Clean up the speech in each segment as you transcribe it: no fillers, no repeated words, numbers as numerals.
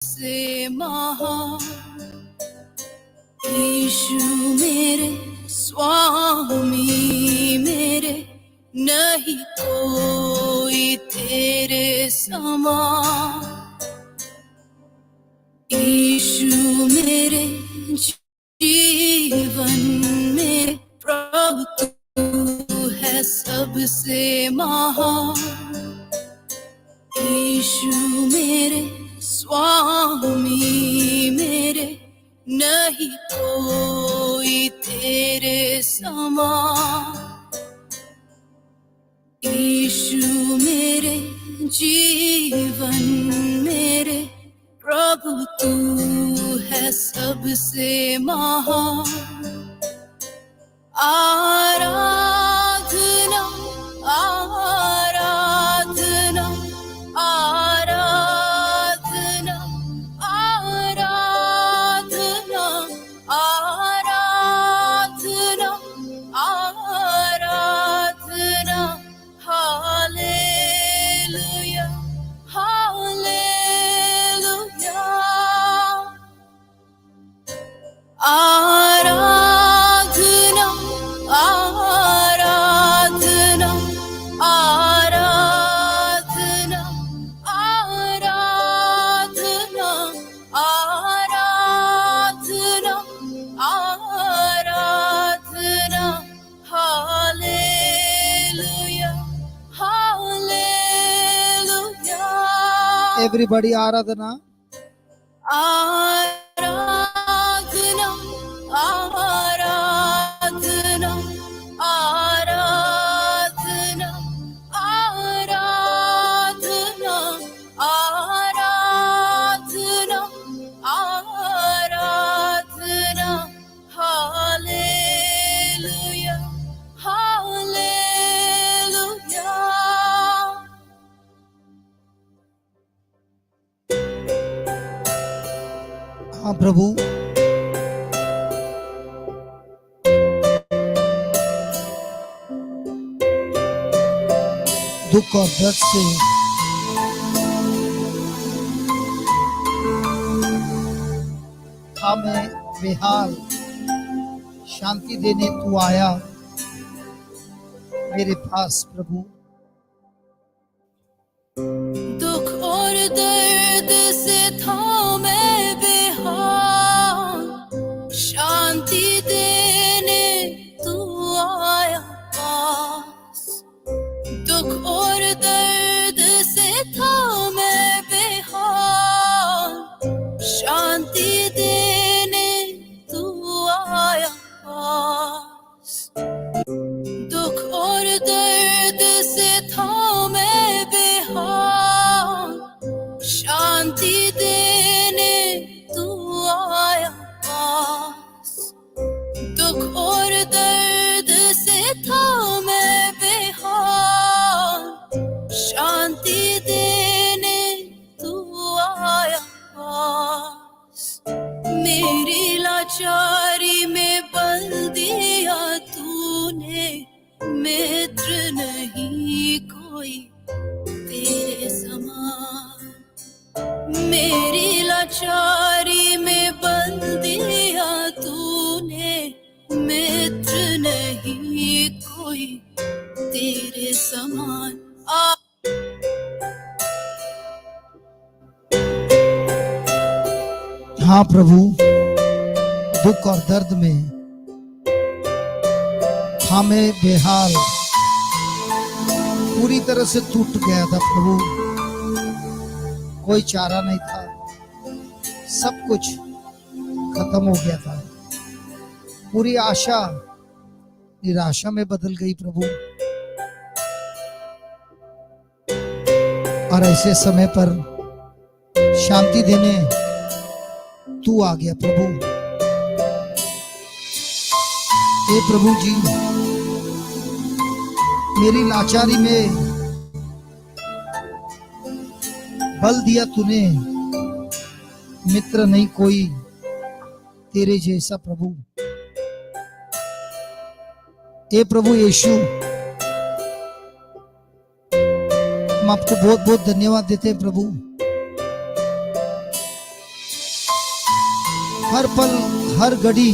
से महान यीशु मेरे स्वामी मेरे, नहीं कोई तेरे समान। यीशु मेरे जीवन में प्रभु तू है सबसे महान। यीशु मेरे स्वामी मेरे, नहीं कोई तेरे समान। यीशु मेरे जीवन मेरे प्रभु तू है सबसे महान। आराधना आराधना आराधना आराधना आराधना आराधना, हालेलुया हालेलुया। आराधना आराधना आराधना आराधना आराधना आराधना, हालेलुया हालेलुया। एवरीबॉडी आराधना आराधना आराधना आराधना आराधना आराधना आराधना, हालेलुया हालेलुया। हाँ प्रभु, दुख और दर्द से हमें बेहाल शांति देने तू आया मेरे पास प्रभु। दुख और दर्द से था मैं बेहाल, शांति देने तू आया पास। दुख और दर्द से था मैं बेहाल, शांति देने तू आया पास। दुख और दर्द से था मैं बेहाल, शांति देने तू आया पास। दुख और दर्द से था मैं बेहाल, शांति देने तू आया पास। मेरी लाचारी में बल दिया तूने, मित्र नहीं कोई तेरे समान। मेरी लाचारी में बल दिया तूने, मित्र नहीं कोई तेरे समान। हाँ प्रभु, दुख और दर्द में हमें बेहाल पूरी तरह से टूट गया था प्रभु। कोई चारा नहीं था, सब कुछ खत्म हो गया था। पूरी आशा निराशा में बदल गई प्रभु। और ऐसे समय पर शांति देने तू आ गया प्रभु। हे प्रभु जी, मेरी लाचारी में बल दिया तूने, मित्र नहीं कोई तेरे जैसा प्रभु। हे प्रभु यीशु, हम आपको बहुत बहुत धन्यवाद देते हैं प्रभु। हर पल हर घड़ी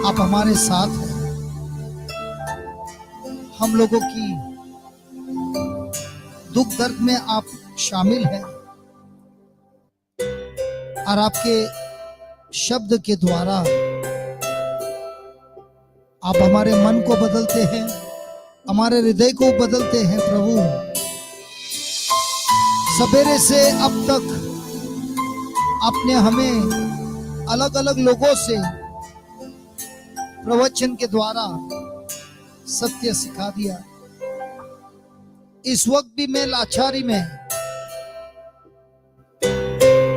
आप हमारे साथ हैं। हम लोगों की दुख दर्द में आप शामिल हैं और आपके शब्द के द्वारा आप हमारे मन को बदलते हैं, हमारे हृदय को बदलते हैं। प्रभु, सवेरे से अब तक आपने हमें अलग अलग लोगों से प्रवचन के द्वारा सत्य सिखा दिया। इस वक्त भी मैं लाचारी में,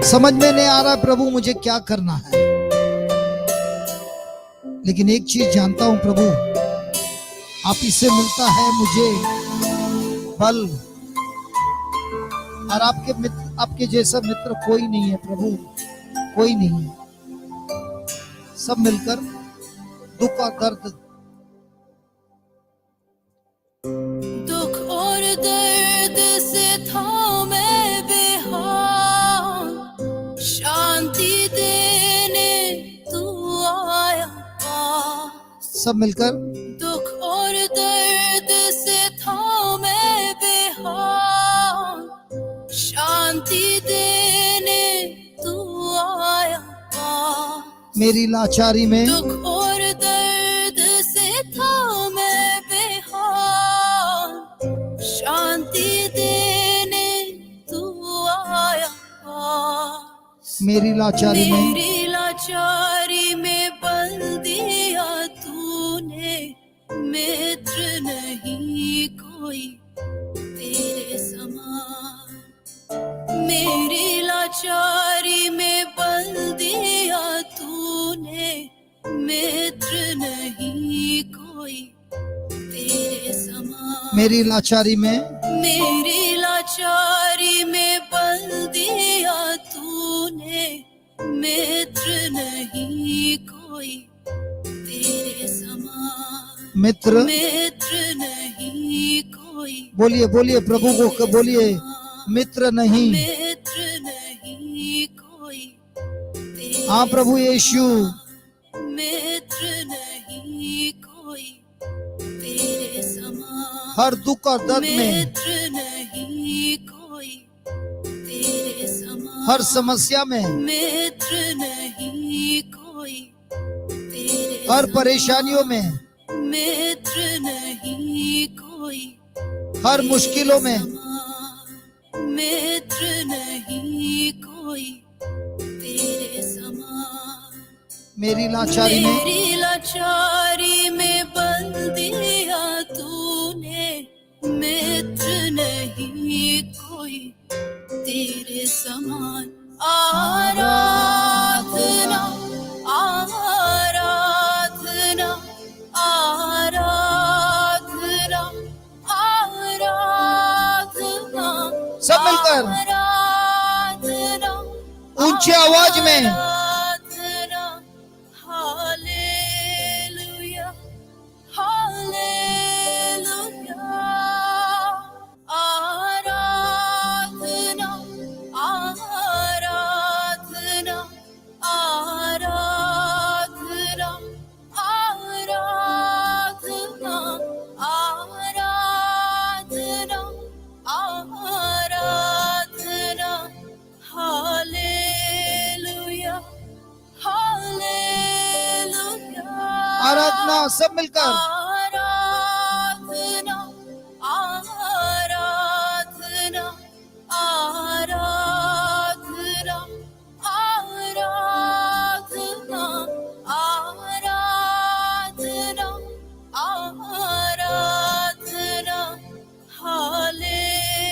समझ में नहीं आ रहा प्रभु मुझे क्या करना है, लेकिन एक चीज जानता हूं प्रभु, आप इससे मिलता है मुझे बल, और आपके मित्र, आपके जैसा मित्र कोई नहीं है प्रभु, कोई नहीं है। सब मिलकर दुख और दर्द, दुख और दर्द से थामे बेहाल, शांति देने तू आया पास। सब मिलकर दुख और दर्द से थामे बेहाल, शांति देने तू आया पास। मेरी लाचारी में, दुख और दर्द से थामे बेहाल, शांति देने तू आया पास। मेरी लाचारी में, मेरी लाचारी में बल दिया तूने, मित्र नहीं कोई तेरे समान। मेरी लाचारी में बल दिया तूने, मित्र नहीं कोई तेरे समान। मेरी लाचारी में, मेरी लाचारी में बल दिया तूने, मित्र नहीं कोई तेरे समान। मित्र, मित्र नहीं कोई, बोलिए बोलिए प्रभु को बोलिए, मित्र नहीं। मित्र नहीं कोई तेरे हाँ प्रभु यीशु, मित्र नहीं कोई तेरे समान। हर दुख और दर्द में, मित्र नहीं कोई तेरे समान। हर समस्या में, मित्र नहीं कोई तेरे हर परेशानियों में, मित्र नहीं कोई हर मुश्किलों में, मित्र नहीं कोई तेरे समान। मेरी लाचारी में, मेरी लाचारी में बल दिया तूने, मित्र नहीं कोई तेरे समान। आराधना आराधना आराधना आराधना। सब मिलकर आराधना ऊंची आवाज में, आराधना। Hallelujah hallelujah. आराधना आराधना आराधना आराधना आराधना आराधना। Hallelujah hallelujah. आराधना। सब मिलकर आराधना आराधना आराधना आराधना आराधना आराधना। Hallelujah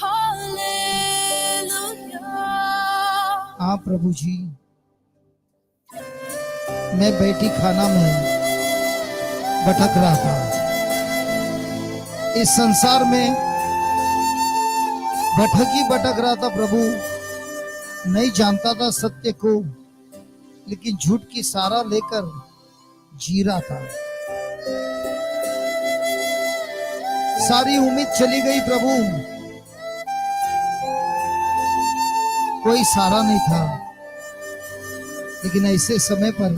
hallelujah. हाँ प्रभु जी, मैं बैठी खाना में भटक रहा था, इस संसार में भटक रहा था प्रभु, नहीं जानता था सत्य को, लेकिन झूठ की सहारा लेकर जी रहा था। सारी उम्मीद चली गई प्रभु, कोई सहारा नहीं था। लेकिन ऐसे समय पर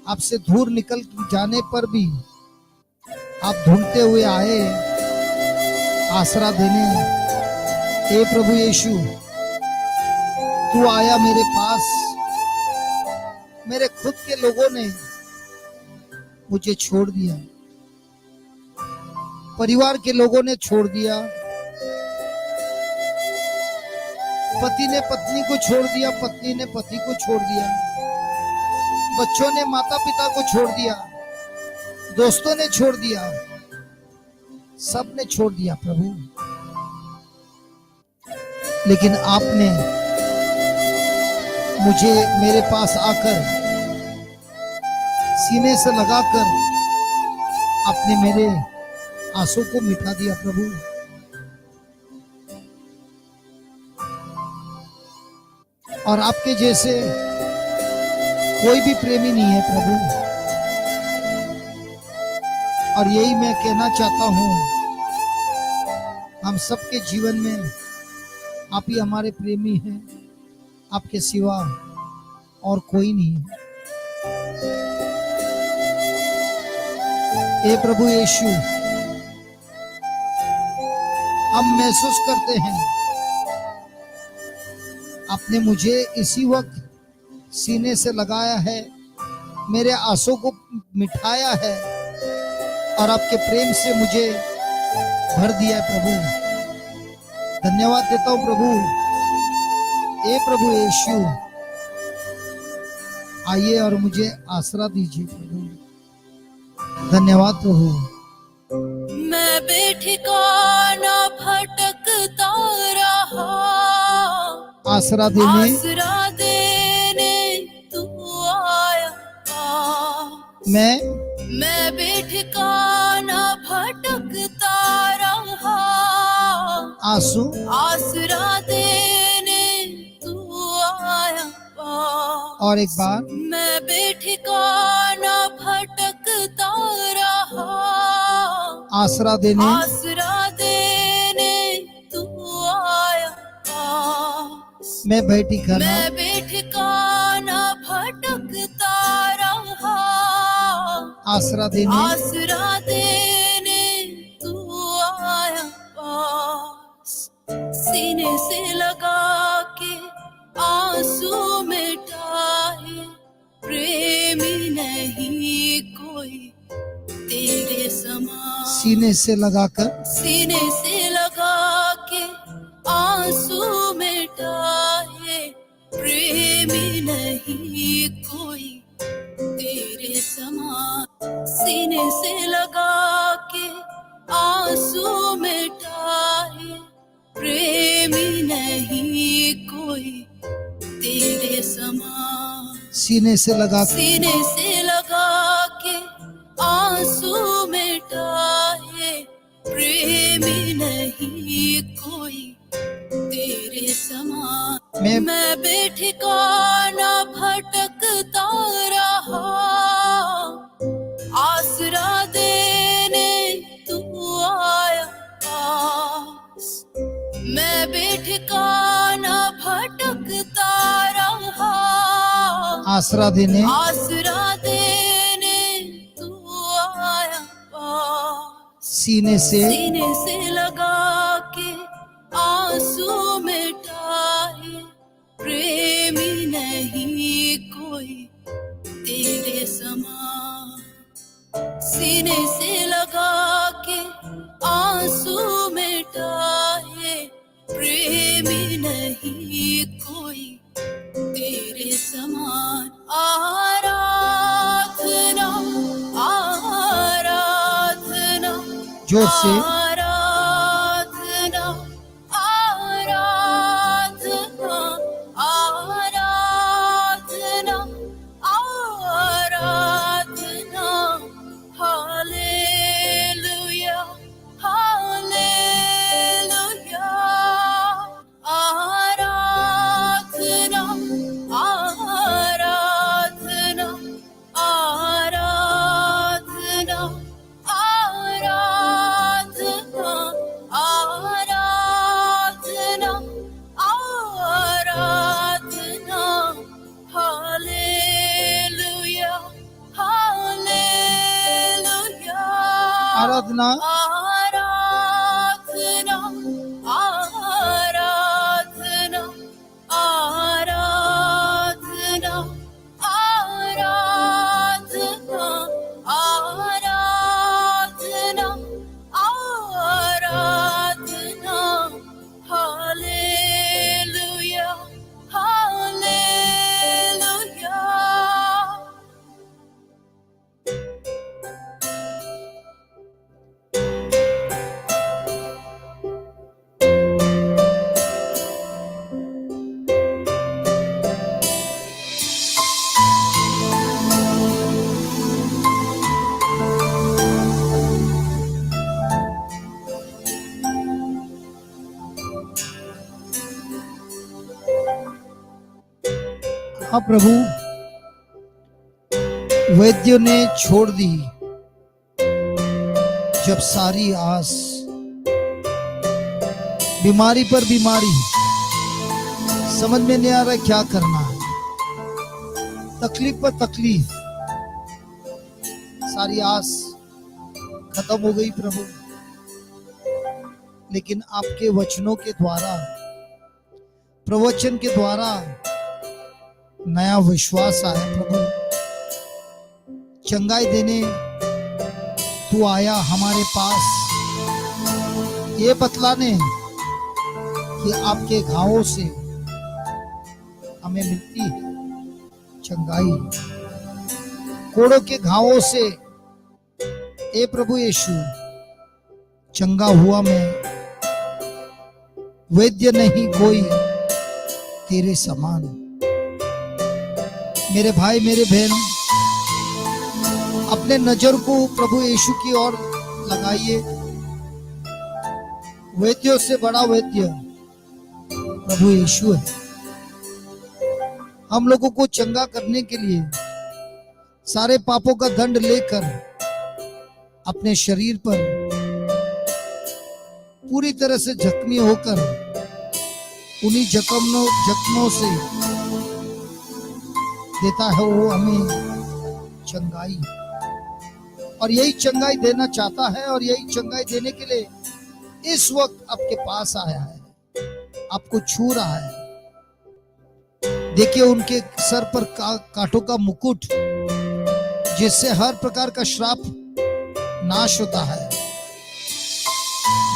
आपसे दूर निकल जाने पर भी आप ढूंढते हुए आए आसरा देने। हे प्रभु यीशु, तू आया मेरे पास। मेरे खुद के लोगों ने मुझे छोड़ दिया, परिवार के लोगों ने छोड़ दिया, पति ने पत्नी को छोड़ दिया, पत्नी ने पति को छोड़ दिया, बच्चों ने माता पिता को छोड़ दिया, दोस्तों ने छोड़ दिया, सब ने छोड़ दिया प्रभु। लेकिन आपने मुझे मेरे पास आकर सीने से लगाकर आपने मेरे आंसू को मिटा दिया प्रभु। और आपके जैसे कोई भी प्रेमी नहीं है प्रभु। और यही मैं कहना चाहता हूं, हम सबके जीवन में आप ही हमारे प्रेमी हैं, आपके सिवा और कोई नहीं है। हे प्रभु यीशु, हम महसूस करते हैं आपने मुझे इसी वक्त सीने से लगाया है, मेरे आंसू को मिटाया है और आपके प्रेम से मुझे भर दिया है प्रभु। धन्यवाद देता हूं प्रभु। हे प्रभु यीशु, आइए और मुझे आसरा दीजिए प्रभु। धन्यवाद प्रभु। मैं बेठिकाना भटकता रहा, आसरा देने आसरा देने तू आया। मैं बेठिकाना भटकता रहा, आंसू आसरा देने तू आया। और एक बार मैं बेठिकाना भटकता रहा, आसरा देने तू आया। मैं बेठिकाना भटकता रहा, आसरा देने तू आया पास। सीने से लगा के आंसू मिटाए, प्रेमी नहीं कोई तेरे समान। सीने से लगाकर, सीने से लगा के आंसू मिटाए, प्रेमी नहीं कोई तेरे समान। सीने से लगा के आंसू मिटाए, प्रेमी नहीं कोई तेरे समान। सीने से लगा के आंसू मिटाए, प्रेमी नहीं कोई तेरे समान। मैं बेठिकाना भटकता रहा, आसरा देने तू आया पास। मैं बेठिकाना भटकता रहा, आसरा देने तू आया पास। सीने से लगा के आंसू मिटाए, प्रेमी नहीं कोई तेरे समान। सीने से लगा के आंसू मिटाए, प्रेमी नहीं कोई तेरे समान। आराधना आराधना जोर से आराधना आराधना आराधना आराधना। Hallelujah hallelujah. आराधना आराधना आराधना आराधना आराधना आराधना आराधना आराधना आराधना आराधना आराधना हालेलुया हालेलुया हाँ प्रभु, वैद्यों ने छोड़ दी जब सारी आस, बीमारी पर बीमारी, समझ में नहीं आ रहा क्या करना है, तकलीफ पर तकलीफ, सारी आस खत्म हो गई प्रभु। लेकिन आपके वचनों के द्वारा, प्रवचन के द्वारा नया विश्वास आया प्रभु। चंगाई देने तू आया हमारे पास, ये बतलाने कि आपके घावों से हमें मिलती है चंगाई, कोड़ों के घावों से ए प्रभु यीशु चंगा हुआ मैं, वैद्य नहीं कोई तेरे समान। मेरे भाई मेरे बहन, अपने नजर को प्रभु यीशु की ओर लगाइए। वैद्यों से बड़ा वैद्य प्रभु यीशु है। हम लोगों को चंगा करने के लिए सारे पापों का दंड लेकर अपने शरीर पर पूरी तरह से जख्मी होकर उन्हीं जख्मों से देता है वो हमें चंगाई, और यही चंगाई देना चाहता है, और यही चंगाई देने के लिए इस वक्त आपके पास आया है, आपको छू रहा है। देखिए उनके सर पर कांटों का मुकुट, जिससे हर प्रकार का श्राप नाश होता है।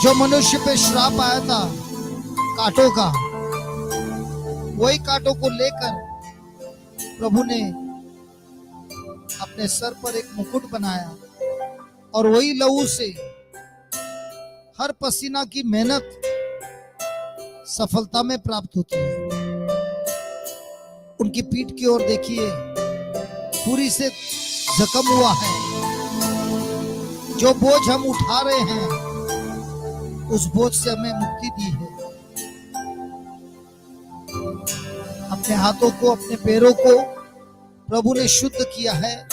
जो मनुष्य पे श्राप आया था कांटों का, वही कांटों को लेकर प्रभु ने अपने सर पर एक मुकुट बनाया, और वही लहू से हर पसीना की मेहनत सफलता में प्राप्त होती है। उनकी पीठ की ओर देखिए, पूरी से जख्म हुआ है। जो बोझ हम उठा रहे हैं, उस बोझ से हमें मुक्ति दी है। अपने हाथों को, अपने पैरों को प्रभु ने शुद्ध किया है,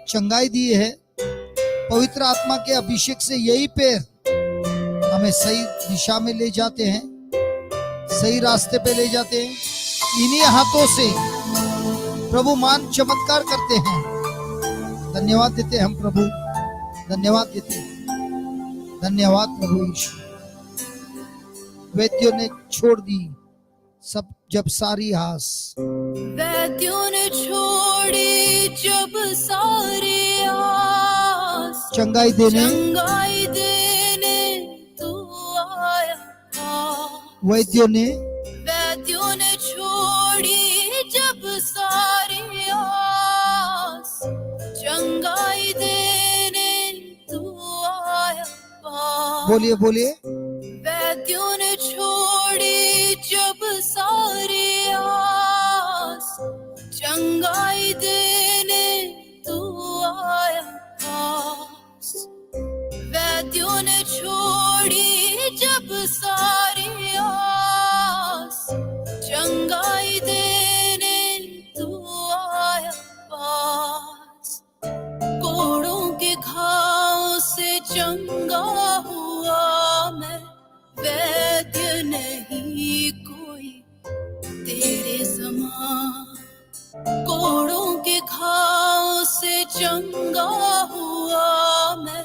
चंगाई दी है। पवित्र आत्मा के अभिषेक से यही पैर हमें सही दिशा में ले जाते हैं, सही रास्ते पे ले जाते हैं। इन्हीं हाथों से प्रभु मान चमत्कार करते हैं। धन्यवाद देते हैं हम प्रभु, धन्यवाद देते हैं, धन्यवाद प्रभु यीशु। वैद्यों ने छोड़ दी सब जब सारी आस, वैद्यों ने छोड़ी जब सारी आस, चंगाई देने तू आया। वैद्यों ने छोड़ी जब सारी आस, चंगाई देने तू आया। बोलिए बोलिए। वैद्यों ने छोड़ी जब सारी आस, चंगाई देने तू आया पास। वैद्यों ने छोड़ी जब सारी आस, चंगाई देने तू आया पास। कोड़ों के घाव से चंगा हुआ मैं, वैद्य नहीं कोई तेरे समान। कोड़ों के घाव से चंगा हुआ मैं,